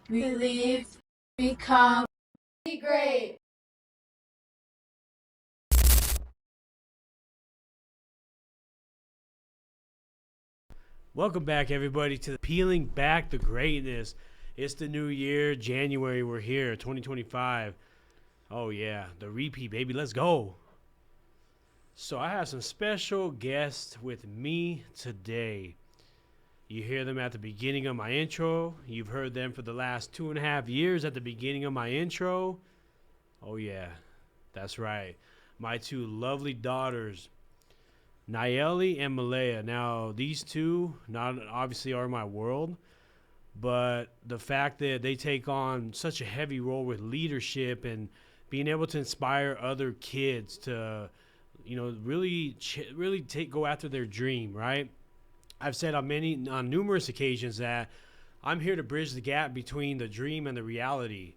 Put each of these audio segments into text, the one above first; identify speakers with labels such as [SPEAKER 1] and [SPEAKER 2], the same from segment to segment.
[SPEAKER 1] we leave, become, be great.
[SPEAKER 2] Welcome back, everybody, to Peeling Back the Greatness. It's the new year, January. We're here, 2025. Oh, yeah, the repeat, baby. Let's go. So, I have some special guests with me today. You hear them at the beginning of my intro. You've heard them for the last 2.5 years at the beginning of my intro. Oh, yeah, that's right. My two lovely daughters, Nyellie and Melaya. Now, these two not obviously are my world, but the fact that they take on such a heavy role with leadership and being able to inspire other kids to, really go after their dream, right? I've said on numerous occasions that I'm here to bridge the gap between the dream and the reality.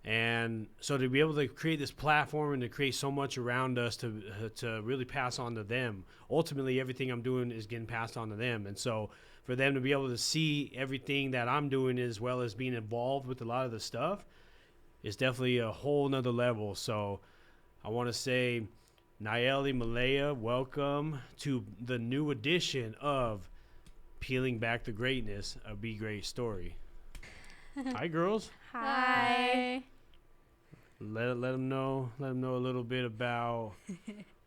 [SPEAKER 2] And so to be able to create this platform and to create so much around us to really pass on to them, ultimately everything I'm doing is getting passed on to them. And so for them to be able to see everything that I'm doing as well as being involved with a lot of the stuff is definitely a whole nother level. So I want to say, Nyellie, Melaya, welcome to the new edition of Peeling Back the Greatness, a Be Great Story. Hi, girls.
[SPEAKER 3] Hi.
[SPEAKER 2] Let them know a little bit about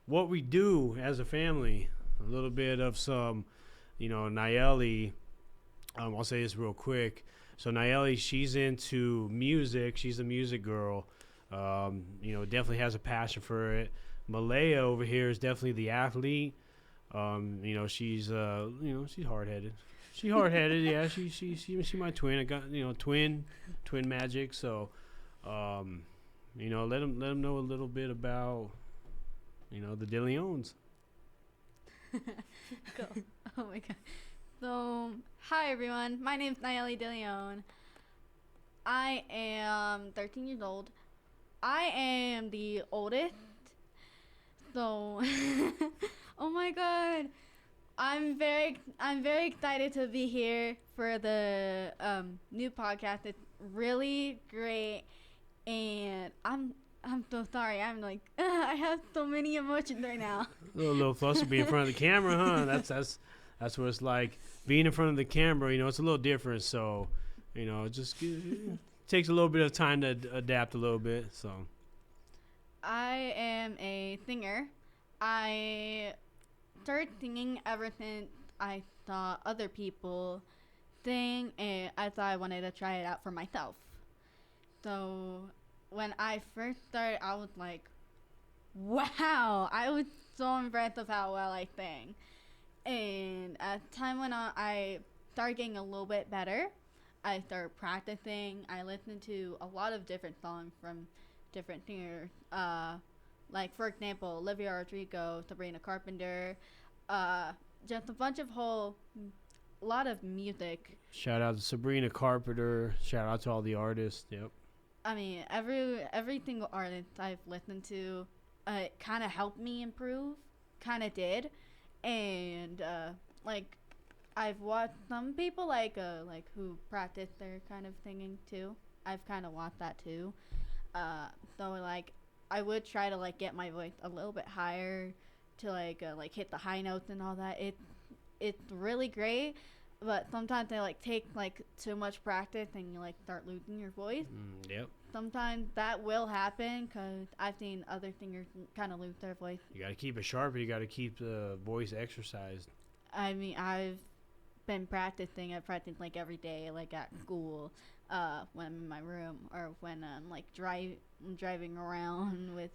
[SPEAKER 2] what we do as a family. A little bit of some, Nyellie. I'll say this real quick. So Nyellie, she's into music. She's a music girl. Definitely has a passion for it. Melaya over here is definitely the athlete. She's she's hard headed. She's hard headed. Yeah, she my twin. I got twin magic. So, let them know a little bit about the DeLeons.
[SPEAKER 3] Go. Oh my god. So, hi everyone. My name's Nyellie DeLeon. I am 13 years old. I am the oldest. So, oh my god. I'm very excited to be here for the new podcast. It's really great, and I'm so sorry. I'm like I have so many emotions right now.
[SPEAKER 2] A little fuss to be in front of the camera, huh? That's what it's like being in front of the camera. It's a little different. So, it just takes a little bit of time to adapt a little bit. So,
[SPEAKER 3] I am a singer. I started singing ever since I saw other people sing, and I thought I wanted to try it out for myself. So when I first started, I was like, wow, I was so impressed with how well I sang. And as time went on, I started getting a little bit better. I started practicing. I listened to a lot of different songs from different singers. Like, for example, Olivia Rodrigo, Sabrina Carpenter, uh, just a bunch of a lot of music.
[SPEAKER 2] shout out to Sabrina Carpenter. Shout out to all the artists. Yep.
[SPEAKER 3] I mean, every single artist I've listened to, it kind of helped me improve, kind of did, and like I've watched some people like who practice their kind of singing too. I've kind of watched that too. So like I would try to like get my voice a little bit higher to like hit the high notes and all that. It's really great, but sometimes they like take like too much practice and you like start losing your voice.
[SPEAKER 2] Yep.
[SPEAKER 3] Sometimes that will happen because I've seen other singers kind of lose their voice.
[SPEAKER 2] You got to keep it sharp. You got to keep the voice exercised.
[SPEAKER 3] I mean, I've been practicing. I practice like every day, like at school, when I'm in my room, or when I'm like driving around with.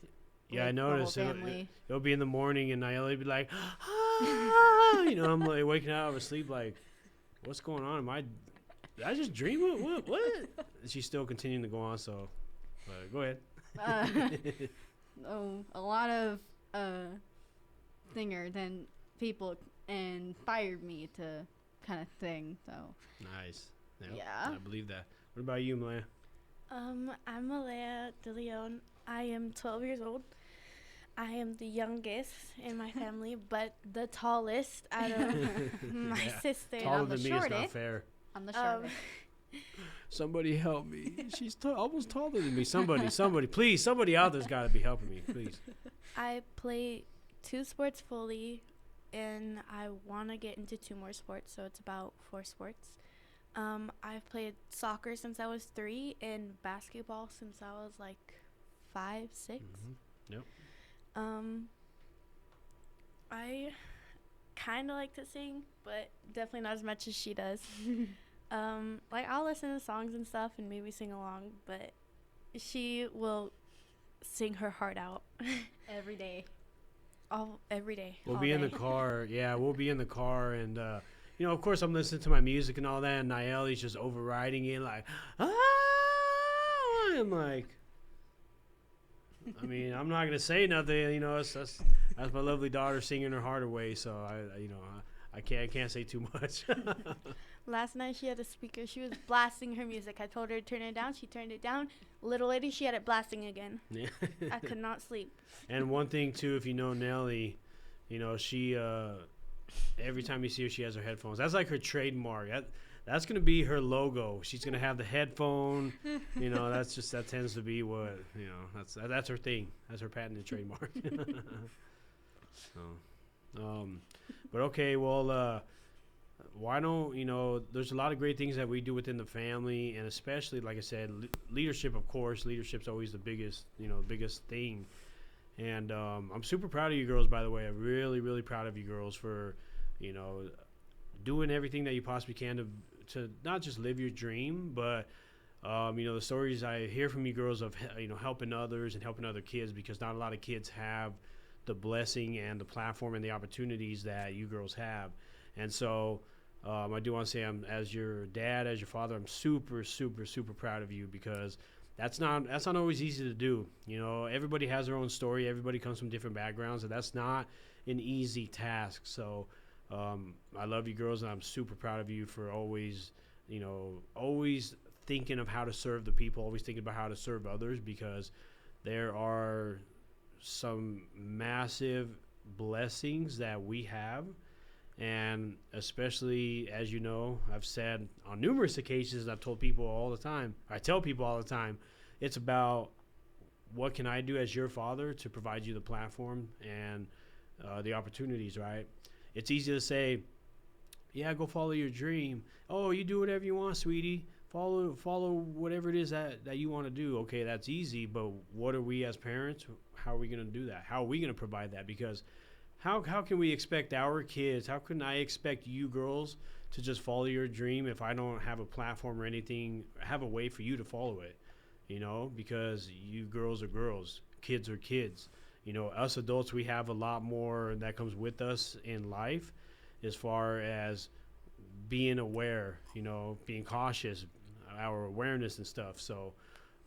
[SPEAKER 2] Yeah, I
[SPEAKER 3] the whole
[SPEAKER 2] noticed
[SPEAKER 3] family.
[SPEAKER 2] it'll be in the morning and Nyellie be like, ah, I'm like waking out of sleep like, what's going on? Did I just dream it? What? She's still continuing to go on, so go ahead.
[SPEAKER 3] A lot of singers and people inspired me to kind of sing. So
[SPEAKER 2] Nice. Yep,
[SPEAKER 3] yeah.
[SPEAKER 2] I believe that. What about you, Melaya?
[SPEAKER 4] I'm Melaya DeLeon. I am 12 years old. I am the youngest in my family, but the tallest out of my sister.
[SPEAKER 2] Taller
[SPEAKER 3] I'm the
[SPEAKER 2] than me is not
[SPEAKER 3] shortest.
[SPEAKER 2] fair.
[SPEAKER 3] I'm the shortest.
[SPEAKER 2] Somebody help me. She's almost taller than me. Somebody, please. Somebody out there's got to be helping me, please.
[SPEAKER 4] I play 2 sports fully, and I want to get into 2 more sports, so it's about 4 sports. I've played soccer since I was 3 and basketball since I was like 5, 6.
[SPEAKER 2] Yep.
[SPEAKER 4] I kind of like to sing, but definitely not as much as she does. Like I'll listen to songs and stuff and maybe sing along, but she will sing her heart out
[SPEAKER 3] Every day.
[SPEAKER 4] every day.
[SPEAKER 2] We'll
[SPEAKER 4] all
[SPEAKER 2] be in the
[SPEAKER 4] day.
[SPEAKER 2] car. Yeah, we'll be in the car, and of course, I'm listening to my music and all that, and Nyellie's just overriding it, like, ah! I'm like, I mean, I'm not gonna say nothing. That's my lovely daughter singing her heart away. So I can't say too much.
[SPEAKER 4] Last night she had a speaker. She was blasting her music. I told her to turn it down. She turned it down. Little lady, she had it blasting again.
[SPEAKER 2] Yeah.
[SPEAKER 4] I could not sleep.
[SPEAKER 2] And one thing too, if you know Nyellie, she every time you see her, she has her headphones. That's like her trademark. That's gonna be her logo. She's gonna have the headphone. That tends to be what that's her thing. That's her patented trademark. But okay, well, why don't there's a lot of great things that we do within the family, and especially, like I said, leadership. Of course, leadership's always the biggest thing. And I'm super proud of you girls, by the way. I'm really, really proud of you girls for, doing everything that you possibly can to not just live your dream, but, the stories I hear from you girls of, helping others and helping other kids, because not a lot of kids have the blessing and the platform and the opportunities that you girls have. And so I do want to say, as your dad, as your father, I'm super, super, super proud of you, because that's not always easy to do. Everybody has their own story. Everybody comes from different backgrounds, and that's not an easy task. So I love you girls, and I'm super proud of you for always thinking of how to serve the people, always thinking about how to serve others, because there are some massive blessings that we have. And especially, as you know, I've said on numerous occasions, I've told people all the time, I tell people all the time, it's about what can I do as your father to provide you the platform and the opportunities, right? It's easy to say, yeah, go follow your dream. Oh, you do whatever you want, sweetie. Follow whatever it is that you want to do. Okay, that's easy, but what are we as parents? How are we going to do that? How are we going to provide that? Because how can we expect our kids, how can I expect you girls to just follow your dream if I don't have a platform or anything, have a way for you to follow it? Because you girls are girls, kids are kids. Us adults, we have a lot more that comes with us in life as far as being aware, being cautious, our awareness and stuff. So,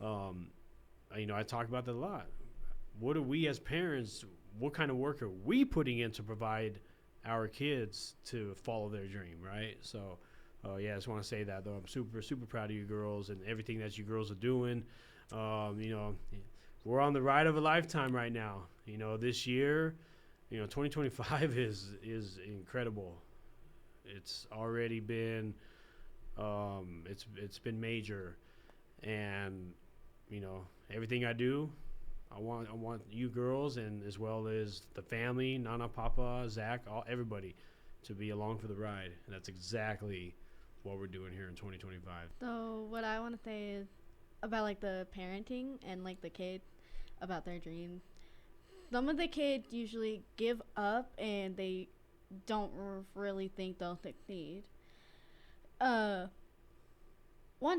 [SPEAKER 2] I talk about that a lot. What are we as parents, what kind of work are we putting in to provide our kids to follow their dream, right? So, I just want to say that, though. I'm super, super proud of you girls and everything that you girls are doing. We're on the ride of a lifetime right now. This year, 2025 is incredible. It's already been, it's been major, and everything I do, I want you girls, and as well as the family, Nana, Papa, Zach, everybody, to be along for the ride. And that's exactly what we're doing here in 2025.
[SPEAKER 3] So what I want to say is about like the parenting and like the kids about their dreams. Some of the kids usually give up and they don't really think they'll succeed. One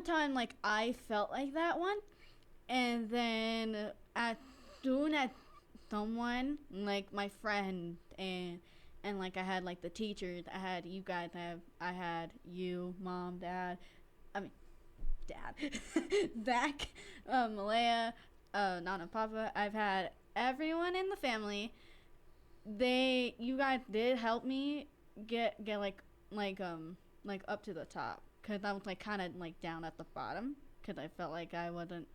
[SPEAKER 3] time, like, I felt like that one, and then as soon as someone, like my friend, and like I had like the teachers, I had you guys, I had you, mom, dad, Zach, Melaya, Nana, Papa. I've had everyone in the family. You guys did help me get like up to the top, because I was like kind of like down at the bottom, because I felt like I wasn't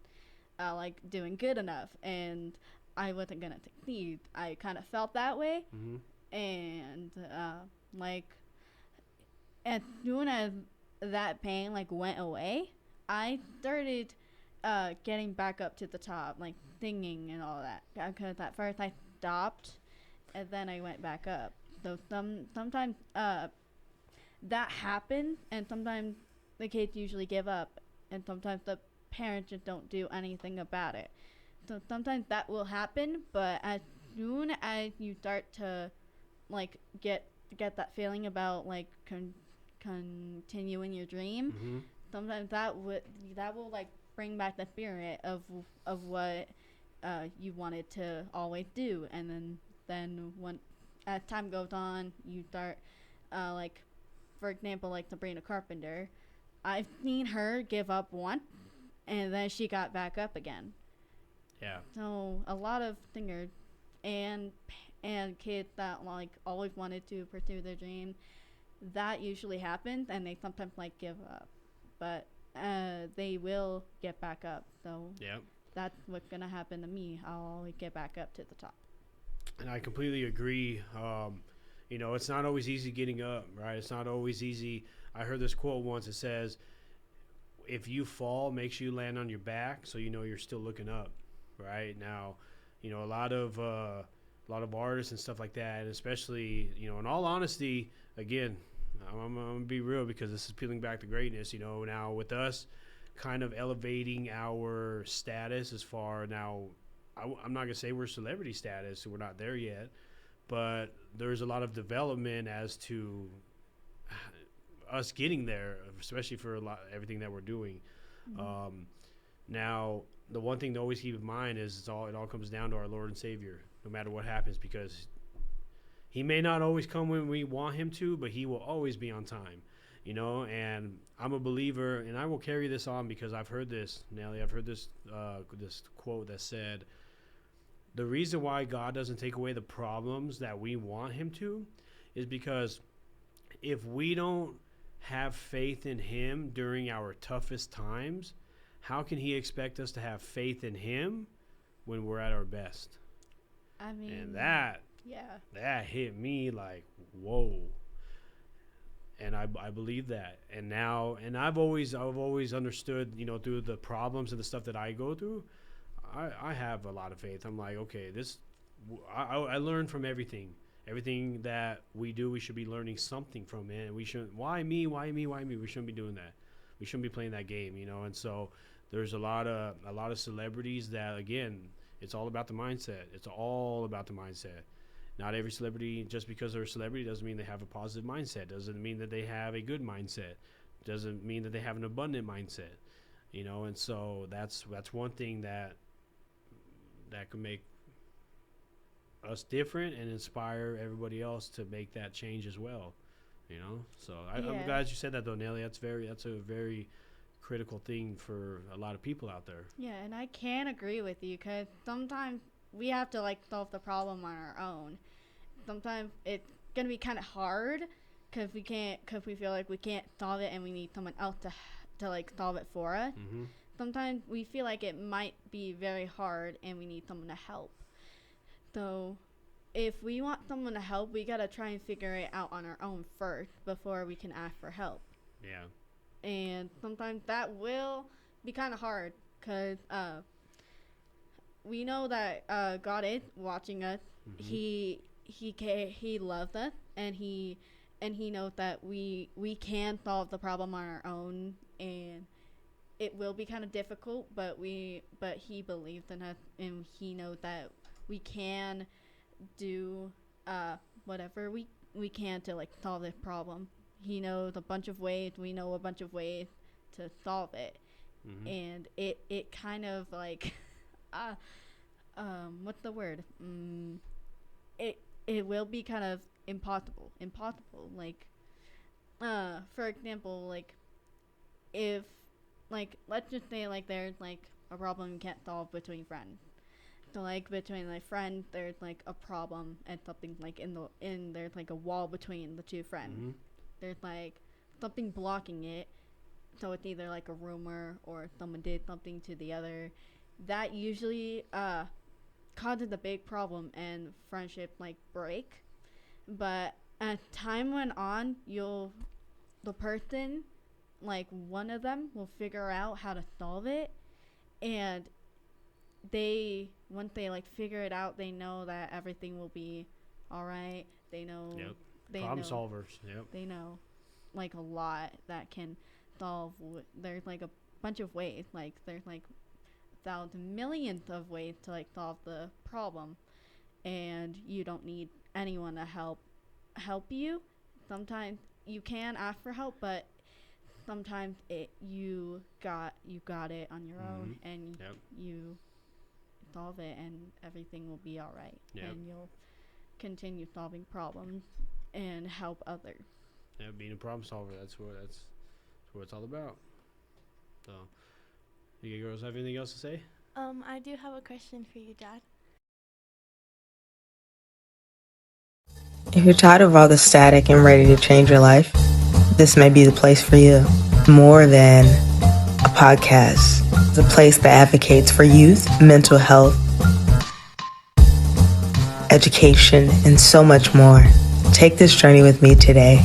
[SPEAKER 3] like doing good enough and I wasn't gonna succeed. I kind of felt that way.
[SPEAKER 2] Mm-hmm.
[SPEAKER 3] And like as soon as that pain like went away, I started getting back up to the top, like singing and all that. Because at first I stopped, and then I went back up. So sometimes that happens, and sometimes the kids usually give up, and sometimes the parents just don't do anything about it. So sometimes that will happen, but as soon as you start to like get that feeling about like continuing your dream,
[SPEAKER 2] Mm-hmm.
[SPEAKER 3] sometimes that will like bring back the spirit of what you wanted to always do, and then when as time goes on, you start like, for example, like Sabrina Carpenter. I've seen her give up once, and then she got back up again.
[SPEAKER 2] Yeah.
[SPEAKER 3] So a lot of singers and and kids that like always wanted to pursue their dream, that usually happens, and they sometimes like give up, but they will get back up. So
[SPEAKER 2] Yeah.
[SPEAKER 3] that's what's gonna happen to me. I'll always get back up to the top.
[SPEAKER 2] And I completely agree. It's not always easy getting up, right? It's not always easy. I heard this quote once. It says, "If you fall, make sure you land on your back, so you know you're still looking up." Right now, a lot of artists and stuff like that, and especially, in all honesty, again, I'm gonna be real because this is peeling back the greatness. Now with us, kind of elevating our status as far now. I'm not gonna say we're celebrity status, so we're not there yet, but there's a lot of development as to us getting there, especially for everything that we're doing. Now, the one thing to always keep in mind is it all comes down to our Lord and Savior, no matter what happens, because He may not always come when we want Him to, but He will always be on time. And I'm a believer, and I will carry this on because I've heard this, Nyellie. I've heard this quote that said, the reason why God doesn't take away the problems that we want Him to is because if we don't have faith in Him during our toughest times, how can He expect us to have faith in Him when we're at our best?
[SPEAKER 3] I mean,
[SPEAKER 2] And
[SPEAKER 3] yeah,
[SPEAKER 2] that hit me like, whoa. And I believe that. And I've always understood, through the problems and the stuff that I go through, I have a lot of faith. I'm like, okay, I learn from everything. Everything that we do, we should be learning something from it. And we shouldn't, why me? We shouldn't be doing that. We shouldn't be playing that game, And so there's a lot of celebrities that, again, it's all about the mindset. It's all about the mindset. Not every celebrity, just because they're a celebrity, doesn't mean they have a positive mindset. Doesn't mean that they have a good mindset. Doesn't mean that they have an abundant mindset. And so that's one thing that can make us different and inspire everybody else to make that change as well. So I'm
[SPEAKER 3] Yeah.
[SPEAKER 2] glad you said that, though, Nelly. That's a very critical thing for a lot of people out there.
[SPEAKER 3] Yeah, and I can agree with you because sometimes we have to like solve the problem on our own. Sometimes it's gonna be kind of hard because we feel like we can't solve it and we need someone else to like solve it for us.
[SPEAKER 2] Mm-hmm.
[SPEAKER 3] Sometimes we feel like it might be very hard and we need someone to help. So if we want someone to help, we gotta try and figure it out on our own first before we can ask for help.
[SPEAKER 2] Yeah.
[SPEAKER 3] And sometimes that will be kind of hard because we know that God is watching us.
[SPEAKER 2] Mm-hmm.
[SPEAKER 3] He loves us, and he knows that we can solve the problem on our own, and it will be kind of difficult, but he believes in us, and he knows that we can do whatever we can to like solve this problem. He knows a bunch of ways. We know a bunch of ways to solve it,
[SPEAKER 2] Mm-hmm.
[SPEAKER 3] and it kind of like, what's the word? It will be kind of impossible. Like, for example, like if like let's just say like there's like a problem you can't solve between friends. So like between like friends, there's like a problem and something like in there's like a wall between the two friends.
[SPEAKER 2] Mm-hmm.
[SPEAKER 3] There's like something blocking it, so it's either like a rumor or someone did something to the other. That usually causes a big problem and friendship like break. But as time went on, the person like one of them will figure out how to solve it, and once they like figure it out, they know that everything will be all right. They know.
[SPEAKER 2] Yep.
[SPEAKER 3] They
[SPEAKER 2] Problem
[SPEAKER 3] know.
[SPEAKER 2] solvers. Yep.
[SPEAKER 3] They know like a lot that can solve. There's like a bunch of ways. Like there's like thousands, millions of ways to like solve the problem, and you don't need anyone to help you. Sometimes you can ask for help, but sometimes you got it on your own, and
[SPEAKER 2] Yep.
[SPEAKER 3] you solve it, and everything will be all right,
[SPEAKER 2] Yep.
[SPEAKER 3] and you'll continue solving problems and help others.
[SPEAKER 2] Yeah, being a problem solver. That's what it's all about. So, you girls have anything else to say?
[SPEAKER 4] I do have a question for you, Dad.
[SPEAKER 5] If you're tired of all the static and ready to change your life, this may be the place for you. More than a podcast, it's a place that advocates for youth, mental health, education, and so much more. Take this journey with me today.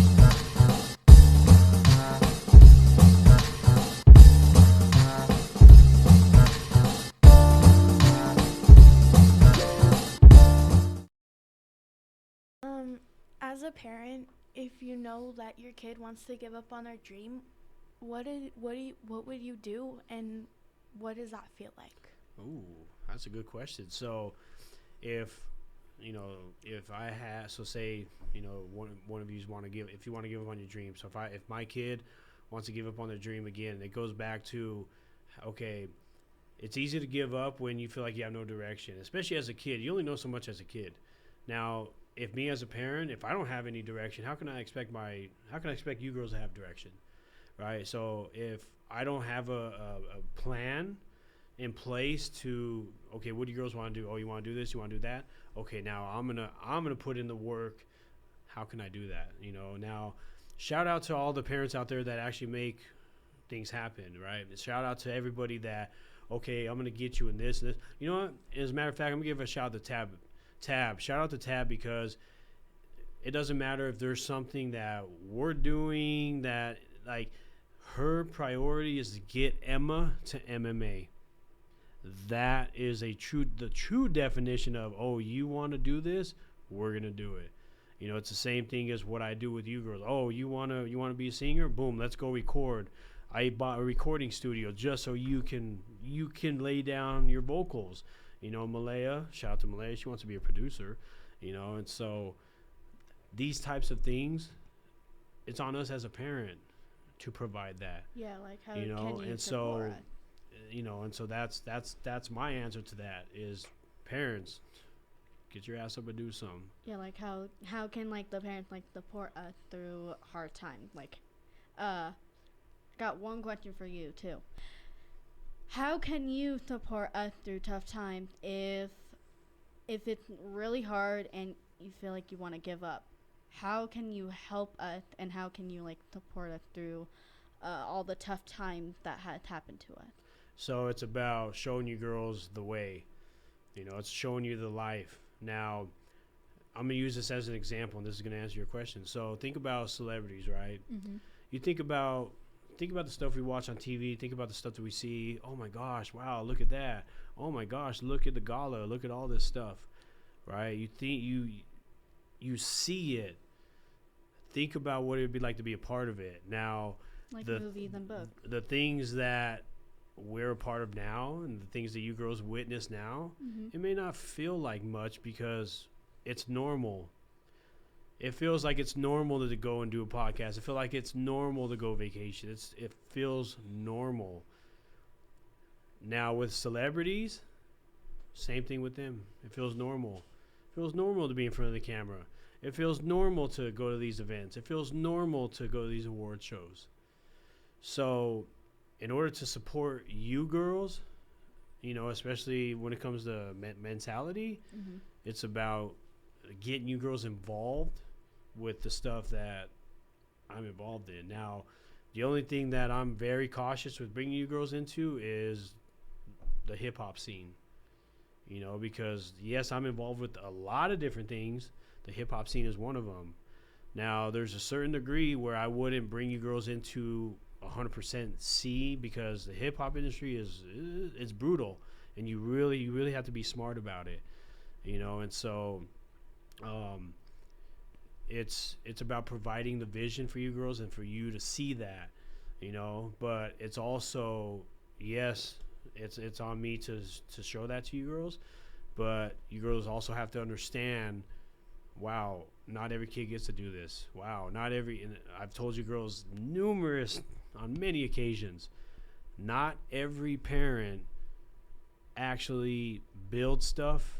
[SPEAKER 4] As a parent, if you know that your kid wants to give up on their dream, what would you do, and what does that feel like?
[SPEAKER 2] Ooh, that's a good question. So, if I had, so say, one of you if you want to give up on your dream. So if my kid wants to give up on their dream again, it goes back to, okay, it's easy to give up when you feel like you have no direction, especially as a kid. You only know so much as a kid. Now, if me as a parent, if I don't have any direction, how can I expect you girls to have direction, right? So if I don't have a plan in place to, okay, what do you girls want to do? Oh, you want to do this? You want to do that? Okay, now I'm gonna put in the work. How can I do that? Now, shout out to all the parents out there that actually make things happen, right? Shout out to everybody that, okay, I'm gonna get you in this and this. You know what? As a matter of fact, I'm gonna give a shout out to Tab. Shout out to Tab, because it doesn't matter if there's something that we're doing that, like, her priority is to get Emma to MMA. That is the true definition of, oh, you want to do this? We're going to do it. It's the same thing as what I do with you girls. Oh, you want to be a singer? Boom, let's go record. I bought a recording studio just so you can lay down your vocals. Malaya, shout out to Malaya, she wants to be a producer, and so these types of things, it's on us as a parent to provide that.
[SPEAKER 3] Yeah, like how
[SPEAKER 2] can you and
[SPEAKER 3] support
[SPEAKER 2] so and so that's my answer to that is, parents, get your ass up and do something.
[SPEAKER 3] Yeah, like how can like the parents like support us through hard times? Like, got one question for you too. How can you support us through tough times if it's really hard and you feel like you want to give up? How can you help us, and how can you like support us through all the tough times that has happened to us?
[SPEAKER 2] So it's about showing you girls the way. It's showing you the life. Now, I'm going to use this as an example, and this is going to answer your question. So think about celebrities, right?
[SPEAKER 3] Mm-hmm.
[SPEAKER 2] You think about the stuff we watch on TV. Think about the stuff that we see. Oh my gosh, wow, look at that. Oh my gosh, look at the gala. Look at all this stuff, right? You think you see it. Think about what it would be like to be a part of it. Now,
[SPEAKER 3] Like movies and books.
[SPEAKER 2] The things that we're a part of now and the things that you girls witness now, it may not feel like much because it's normal. It feels like it's normal to go and do a podcast. It feels like it's normal to go vacation. It feels normal. Now with celebrities, same thing with them. It feels normal. It feels normal to be in front of the camera. It feels normal to go to these events. It feels normal to go to these award shows. So in order to support you girls, especially when it comes to mentality, it's about getting you girls involved with the stuff that I'm involved in. Now, the only thing that I'm very cautious with bringing you girls into is the hip-hop scene. Because, yes, I'm involved with a lot of different things. The hip-hop scene is one of them. Now, there's a certain degree where I wouldn't bring you girls into 100% see, because the hip hop industry is it's brutal, and you really have to be smart about it, you know. And so it's about providing the vision for you girls and for you to see that, you know. But it's also, yes, it's on me to show that to you girls, but you girls also have to understand, wow, not every kid gets to do this. Wow, not every, and I've told you girls on many occasions, not every parent actually builds stuff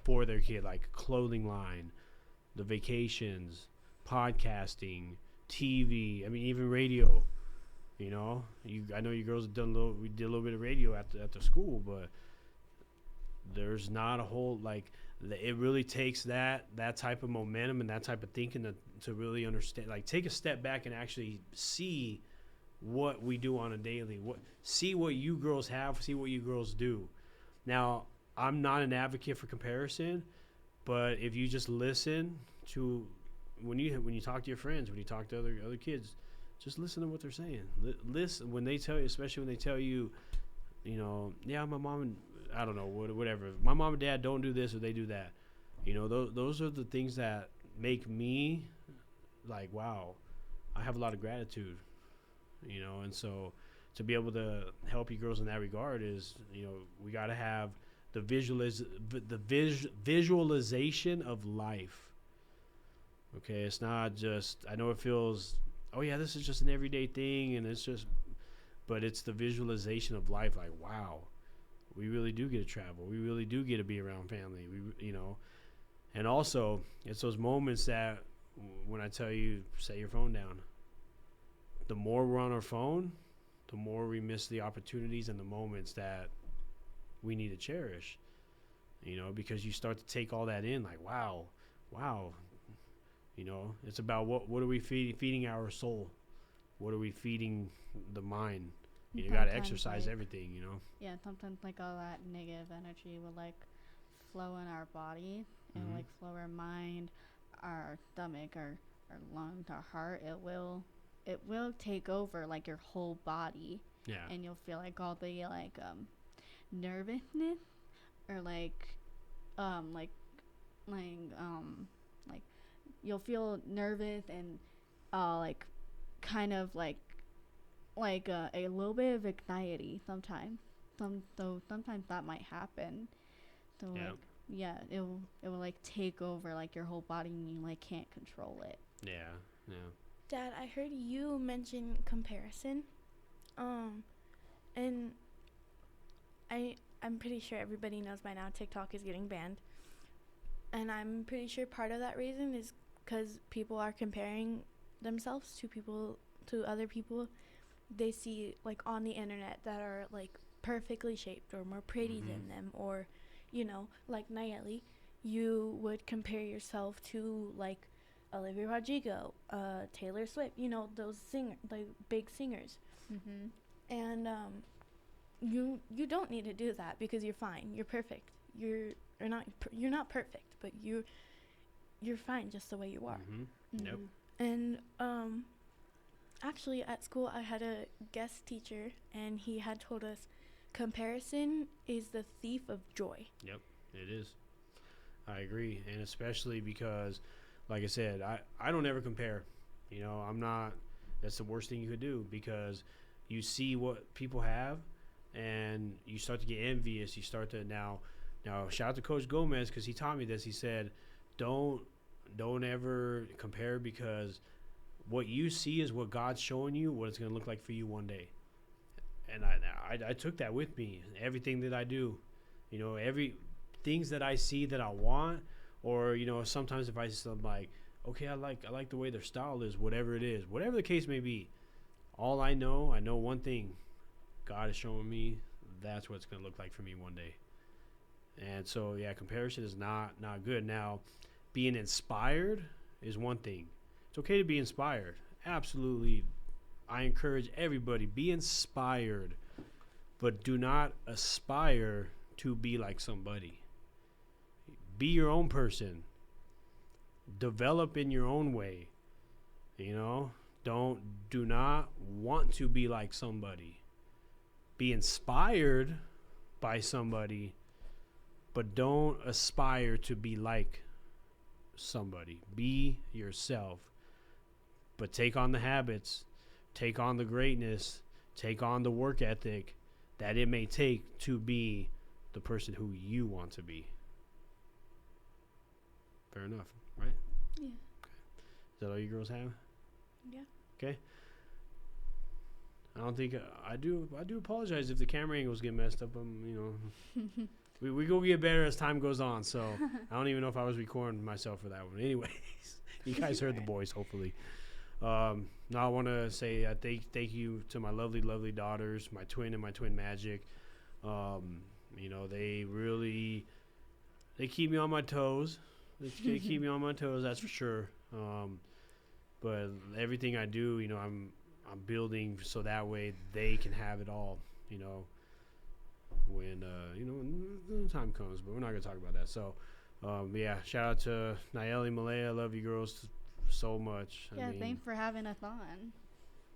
[SPEAKER 2] for their kid, like clothing line, the vacations, podcasting, TV. I mean, even radio. You know, I know you girls have we did a little bit of radio at the school, but there's not a whole, like, it really takes that type of momentum and that type of thinking to really understand, like, take a step back and actually see what we do on a daily, see what you girls have, see what you girls do. Now, I'm not an advocate for comparison, but if you just listen to, when you talk to your friends, when you talk to other kids, just listen to what they're saying. Listen when they tell you, especially when they tell you, you know, yeah, my mom and I don't know, whatever, my mom and dad don't do this or they do that. You know, those are the things that make me like, wow, I have a lot of gratitude, you know. And so to be able to help you girls in that regard is, you know, we got to have the visualization of life. Okay, it's not just, I know it feels, oh yeah, this is just an everyday thing, and it's just, but it's the visualization of life. Like, wow, we really do get to travel. We really do get to be around family. We, you know, and also it's those moments that when I tell you, set your phone down. The more we're on our phone, the more we miss the opportunities and the moments that we need to cherish, you know, because you start to take all that in, like, wow, you know. It's about what are we feeding our soul? What are we feeding the mind? You got to exercise, like, everything, you know.
[SPEAKER 3] Yeah, sometimes like all that negative energy will like flow in our body and like flow our mind, our stomach, our lungs, our heart. It will take over like your whole body.
[SPEAKER 2] Yeah.
[SPEAKER 3] And you'll feel like all the like nervousness or like you'll feel nervous and like kind of like a little bit of anxiety sometimes. So sometimes that might happen. So
[SPEAKER 2] Yeah.
[SPEAKER 3] like, yeah, it will like take over like your whole body and you like can't control it.
[SPEAKER 2] Yeah.
[SPEAKER 4] Dad, I heard you mention comparison. And I'm pretty sure everybody knows by now TikTok is getting banned. And I'm pretty sure part of that reason is because people are comparing themselves to other people they see like on the internet that are like perfectly shaped or more pretty than them, or, you know, like Nyellie, you would compare yourself to like Olivia Rodrigo, Taylor Swift, you know, those like big singers. And you don't need to do that because you're fine. You're perfect. You're not perfect, but you're fine just the way you are.
[SPEAKER 2] Yep.
[SPEAKER 4] And actually at school I had a guest teacher and he had told us comparison is the thief of joy.
[SPEAKER 2] Yep, it is. I agree, and especially because, like I said, I don't ever compare. You know, I'm not. That's the worst thing you could do because you see what people have, and you start to get envious. You start to now. Shout out to Coach Gomez because he taught me this. He said, don't ever compare because what you see is what God's showing you what it's going to look like for you one day. And I took that with me. Everything that I do, you know, every things that I see that I want, or, you know, sometimes if I'm like, okay, I like the way their style is, whatever it is, whatever the case may be. All I know one thing. God is showing me that's what it's going to look like for me one day. And so, yeah, comparison is not good. Now, being inspired is one thing. It's okay to be inspired. Absolutely. I encourage everybody, be inspired, but do not aspire to be like somebody. Be your own person. Develop in your own way. You know, Do not want to be like somebody. Be inspired by somebody, but don't aspire to be like somebody. Be yourself, but take on the habits, take on the greatness, take on the work ethic that it may take to be the person who you want to be. Fair enough, right?
[SPEAKER 3] Yeah.
[SPEAKER 2] Is that all you girls have?
[SPEAKER 3] Yeah.
[SPEAKER 2] Okay. I don't think I do apologize if the camera angles get messed up. We go get better as time goes on. So I don't even know if I was recording myself for that one. Anyways, you guys heard the voice, hopefully. Now I want to say thank you to my lovely, lovely daughters, my twin and my twin Magic. They keep me on my toes. They keep me on my toes, that's for sure. But everything I do, I'm building so that way they can have it all, when the time comes. But we're not gonna talk about that. So, shout out to Nyellie, Melaya. I love you girls so much.
[SPEAKER 3] Yeah, thanks for having us on.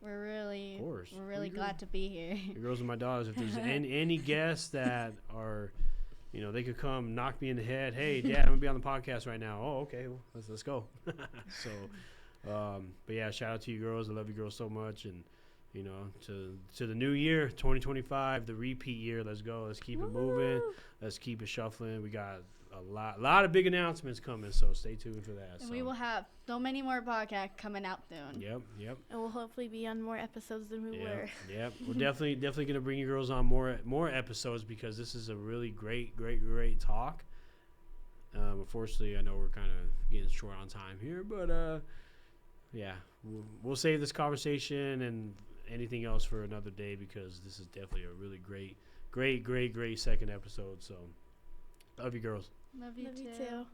[SPEAKER 3] We're really,
[SPEAKER 2] of course,
[SPEAKER 3] we're really glad to be here.
[SPEAKER 2] The girls are my daughters. If there's any guests that are, they could come knock me in the head. Hey, Dad, I'm gonna be on the podcast right now. Oh, okay, well, let's go. So. But yeah, shout out to you girls. I love you girls so much, and to the new year, 2025, the repeat year. Let's go. Let's keep it moving. Let's keep it shuffling. We got a lot of big announcements coming, so stay tuned for that.
[SPEAKER 3] And we will have so many more podcasts coming out soon.
[SPEAKER 2] Yep.
[SPEAKER 4] And we'll hopefully be on more episodes than we were.
[SPEAKER 2] Yep. We're definitely gonna bring you girls on more episodes because this is a really great talk. Unfortunately, I know we're kind of getting short on time here, but we'll save this conversation and anything else for another day because this is definitely a really great second episode. So, love you girls.
[SPEAKER 3] Love you too.